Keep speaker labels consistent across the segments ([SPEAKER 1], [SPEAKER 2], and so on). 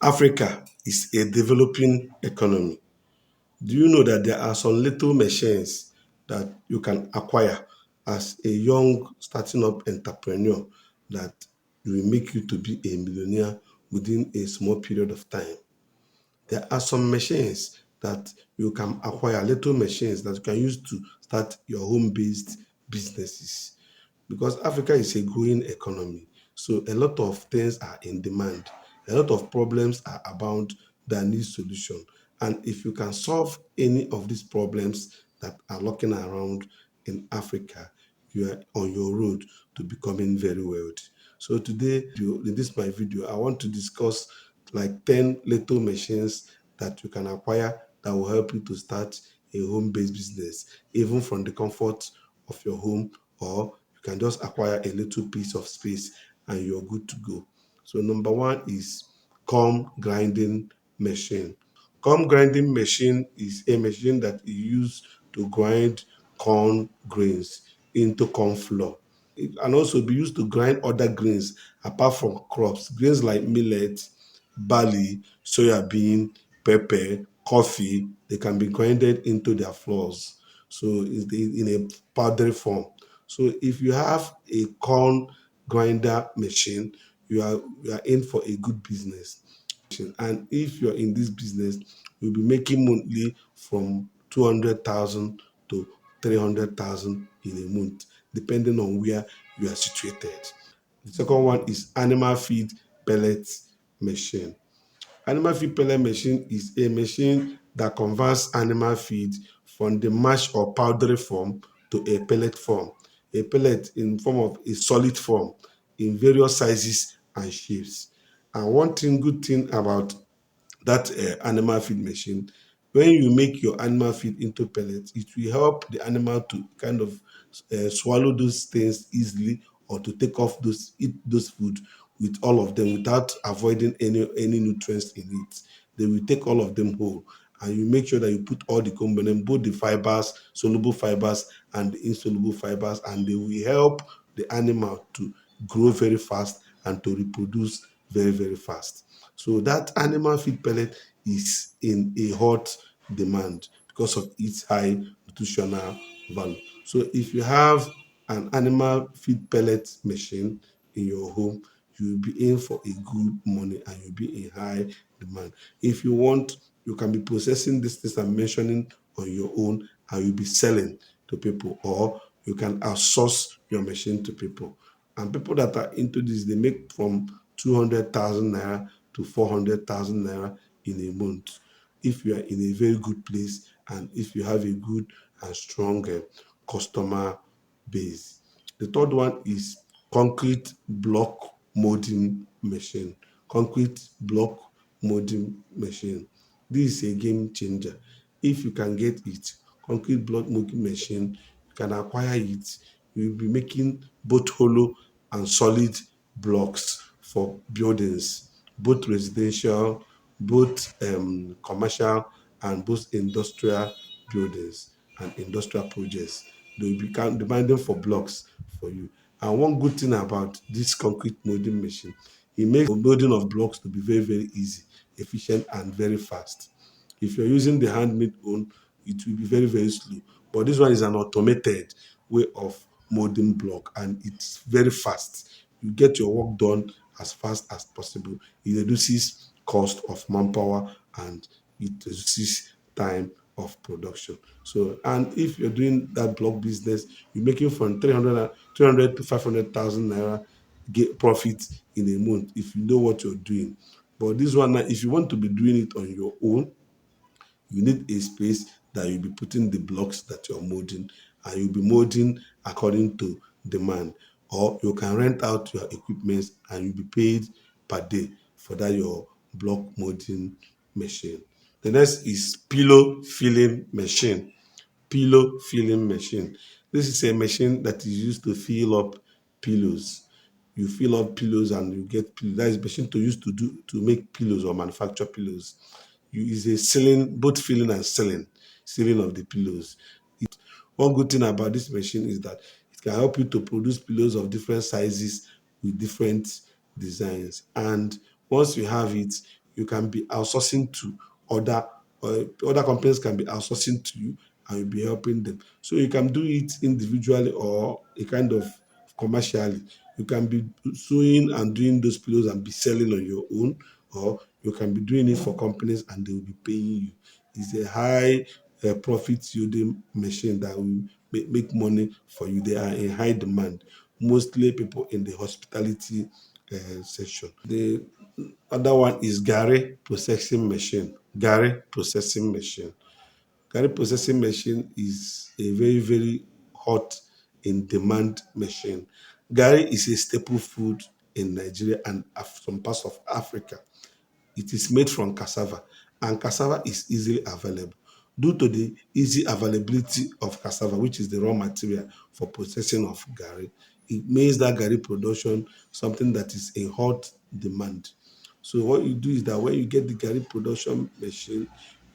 [SPEAKER 1] Africa is a developing economy. Do you know that there are some little machines that you can acquire as a young starting up entrepreneur that will make you to be a millionaire within a small period of time? There are some machines that you can acquire, little machines that you can use to start your home-based businesses, because Africa is a growing economy. So a lot of things are in demand. A lot of problems are abound that need solution. And if you can solve any of these problems that are lurking around in Africa, you are on your road to becoming very wealthy. So today, in this my video, I want to discuss like 10 little machines that you can acquire that will help you to start a home-based business, even from the comfort of your home, or you can just acquire a little piece of space and you're good to go. So number one is corn grinding machine. Corn grinding machine is a machine that is used to grind corn grains into corn flour. It can also be used to grind other grains apart from crops. Grains like millet, barley, soya bean, pepper, coffee, they can be grinded into their flours. So it's in a powdery form. So if you have a corn grinder machine, you are in for a good business. And if you're in this business, you'll be making monthly from 200,000 to 300,000 in a month, depending on where you are situated. The second one is animal feed pellet machine. Animal feed pellet machine is a machine that converts animal feed from the mash or powdery form to a pellet form. A pellet in form of a solid form in various sizes and shapes. And one thing, good thing about that animal feed machine, when you make your animal feed into pellets, it will help the animal to kind of swallow those things easily, or to take off eat those food with all of them without avoiding any nutrients in it. They will take all of them whole, and you make sure that you put all the components, both the fibers, soluble fibers and the insoluble fibers, and they will help the animal to grow very fast and to reproduce very, very fast. So that animal feed pellet is in a hot demand because of its high nutritional value. So if you have an animal feed pellet machine in your home, you will be in for a good money and you'll be in high demand. If you want, you can be processing these things I'm mentioning on your own, and you'll be selling to people, or you can outsource your machine to people. And people that are into this, they make from 200,000 naira to 400,000 naira in a month, if you are in a very good place and if you have a good and strong customer base. The third one is concrete block molding machine. Concrete block molding machine. This is a game changer. If you can get it, concrete block molding machine, you can acquire it. You will be making both hollow and solid blocks for buildings, both residential, both commercial, and both industrial buildings and industrial projects. They will be demanding for blocks for you. And one good thing about this concrete molding machine, it makes the building of blocks to be very, very easy, efficient, and very fast. If you're using the handmade one, it will be very, very slow. But this one is an automated way of molding block, and it's very fast. You get your work done as fast as possible. It reduces cost of manpower and it reduces time of production. So, and if you're doing that block business, you're making from 300 to 500,000 naira get profit in a month if you know what you're doing. But this one, if you want to be doing it on your own, you need a space that you'll be putting the blocks that you're molding, and you'll be molding according to demand. Or you can rent out your equipment and you'll be paid per day for that your block molding machine. The next is pillow filling machine. Pillow filling machine. This is a machine that is used to fill up pillows. You fill up pillows and you get pillows. That is machine to use to make pillows or manufacture pillows. You use a sealing, both filling and sealing of the pillows. One good thing about this machine is that it can help you to produce pillows of different sizes with different designs. And once you have it, You can be outsourcing to other other companies can be outsourcing to you, and you'll be helping them. So you can do it individually or a kind of commercially. You can be sewing and doing those pillows and be selling on your own, or you can be doing it for companies and they will be paying you. It's a high profit yielding machine that will make money for you. They are in high demand, mostly people in the hospitality section. The other one is Gary processing machine. Gary processing machine is a very, very hot in demand machine. Gary is a staple food in Nigeria and some parts of Africa. It is made from cassava, and cassava is easily available. Due to the easy availability of cassava, which is the raw material for processing of garri, it makes that garri production something that is in hot demand. So what you do is that when you get the garri production machine,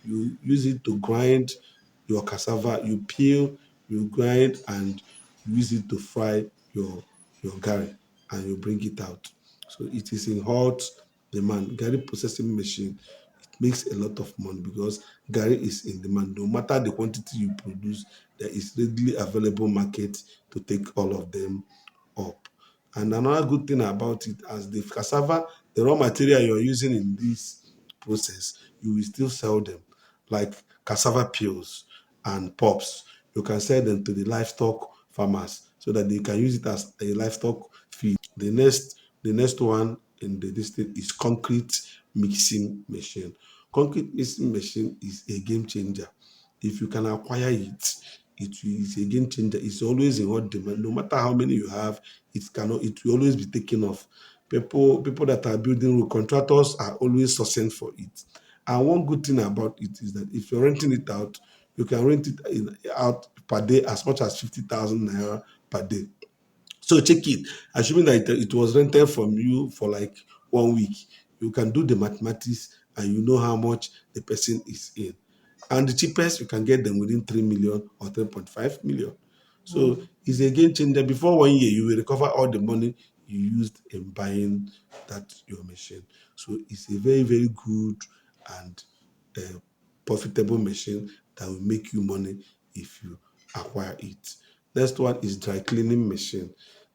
[SPEAKER 1] you use it to grind your cassava, you peel, you grind, and use it to fry your garri, and you bring it out. So it is in hot demand. Garri processing machine, it makes a lot of money because garri is in demand. No matter the quantity you produce, there is readily available market to take all of them up. And another good thing about it, as the cassava, the raw material you're using in this process, you will still sell them, like cassava peels and pops. You can sell them to the livestock farmers so that they can use it as a livestock feed. The next one in the district is concrete mixing machine. Concrete mixing machine is a game changer. If you can acquire it, it is a game changer. It's always in hot demand. No matter how many you have, it will always be taken off. People that are building road, contractors are always sourcing for it. And one good thing about it is that if you're renting it out, you can rent it out per day as much as 50,000 naira per day. So check it. Assuming that it was rented from you for like 1 week, you can do the mathematics and you know how much the person is in. And the cheapest, you can get them within 3 million or 3.5 million. So it's a game changer. Before 1 year, you will recover all the money you used in buying that your machine. So it's a very, very good and uh, profitable machine that will make you money if you acquire it. Next one is dry cleaning machine.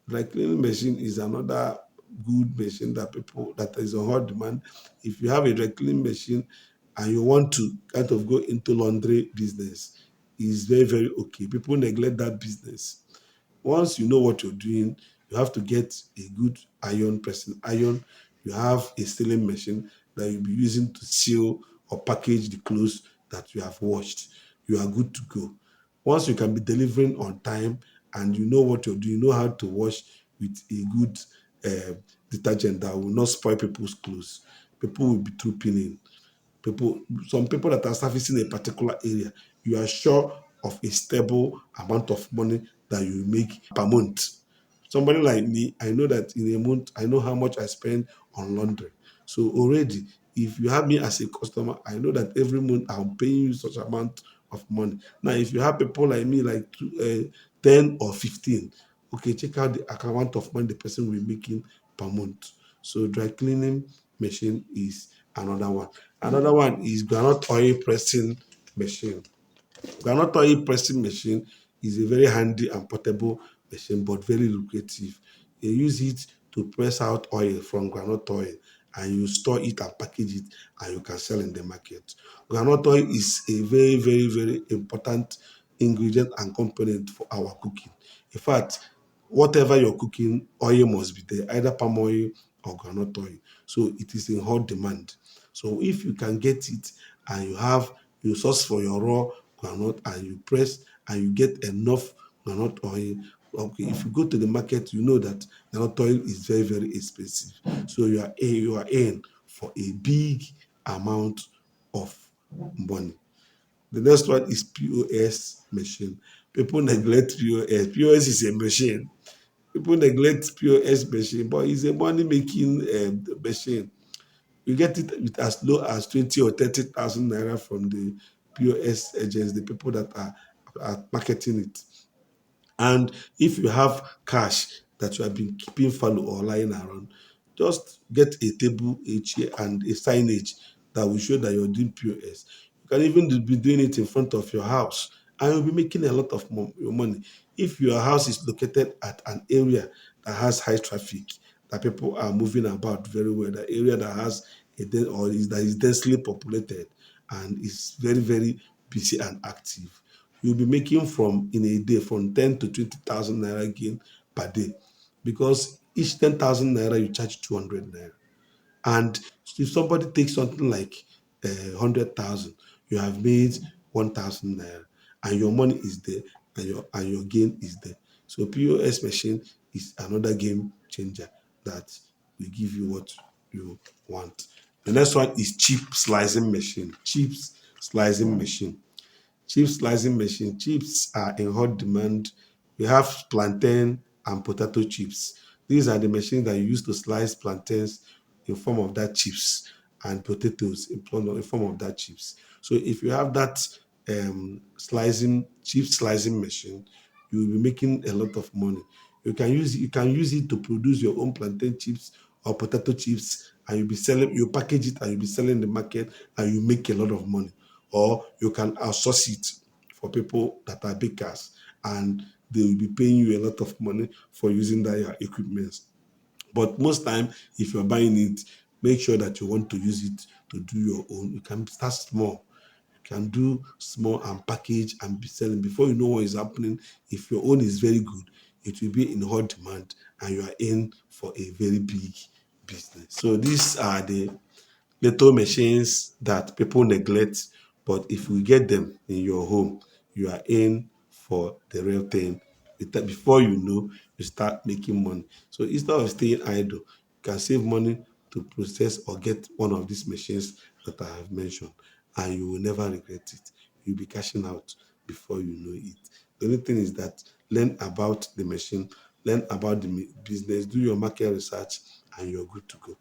[SPEAKER 1] Dry cleaning machine is another good machine that is on hot demand. If you have a dry cleaning machine and you want to kind of go into laundry business, is very, very okay. People neglect that business. Once you know what you're doing, you have to get a good iron pressing iron. You have a sealing machine that you'll be using to seal or package the clothes that you have washed. You are good to go. Once you can be delivering on time and you know what you're doing, you know how to wash with a good uh, detergent that will not spoil people's clothes. People will be trooping in. Some people that are servicing a particular area, you are sure of a stable amount of money that you make per month. Somebody like me, I know that in a month, I know how much I spend on laundry. So already, if you have me as a customer, I know that every month I'm paying you such amount of money. Now, if you have people like me, like 10 or 15, okay, check out the amount of money the person will be making per month. So dry cleaning machine is another one. Another one is groundnut oil pressing machine. Groundnut oil pressing machine is a very handy and portable machine, but very lucrative. You use it to press out oil from groundnut oil, and you store it and package it, and you can sell in the market. Groundnut oil is a very, very, very important ingredient and component for our cooking. In fact, whatever you're cooking, oil must be there, either palm oil or groundnut oil. So it is in hot demand. So if you can get it and you source for your raw groundnut and you press and you get enough groundnut oil, okay, if you go to the market, you know that groundnut oil is very, very expensive. So you are in for a big amount of money. The next one is POS machine. People neglect POS. POS is a machine. People neglect POS machine, but it's a money making machine. You get it with as low as 20 or 30,000 naira from the POS agents, the people that are marketing it. And if you have cash that you have been keeping fallow or lying around, Just get a table, a chair, and a signage that will show that you're doing POS. You can even be doing it in front of your house, and you'll be making a lot of your money. If your house is located at an area that has high traffic, that people are moving about very well, the area that has that is densely populated and is very, very busy and active, you'll be making from in a day from 10 to 20,000 naira gain per day, because each 10,000 naira you charge 200 naira. And if somebody takes something like 100,000, you have made 1,000 naira, and your money is there, and your gain is there. So POS machine is another game changer that will give you what you want. The next one is chip slicing machine. Chips slicing machine. Chips slicing machine. Chips are in hot demand. We have plantain and potato chips. These are the machines that you use to slice plantains in form of that chips, and potatoes in form of that chips. So if you have that chip slicing machine, you will be making a lot of money. You can use it to produce your own plantain chips or potato chips, and you package it and you'll be selling in the market, and you make a lot of money. Or you can outsource it for people that are bakers, and they will be paying you a lot of money for using that equipment. But most time, if you're buying it, make sure that you want to use it to do your own. You can start small. You can do small and package and be selling. Before you know what is happening, if your own is very good, it will be in hot demand, and you are in for a very big business. So these are the little machines that people neglect, but if you get them in your home, you are in for the real thing. Before you know, you start making money. So instead of staying idle, you can save money to process or get one of these machines that I have mentioned, and you will never regret it. You'll be cashing out before you know it. The only thing is that learn about the machine, learn about the business, do your market research, and you're good to go.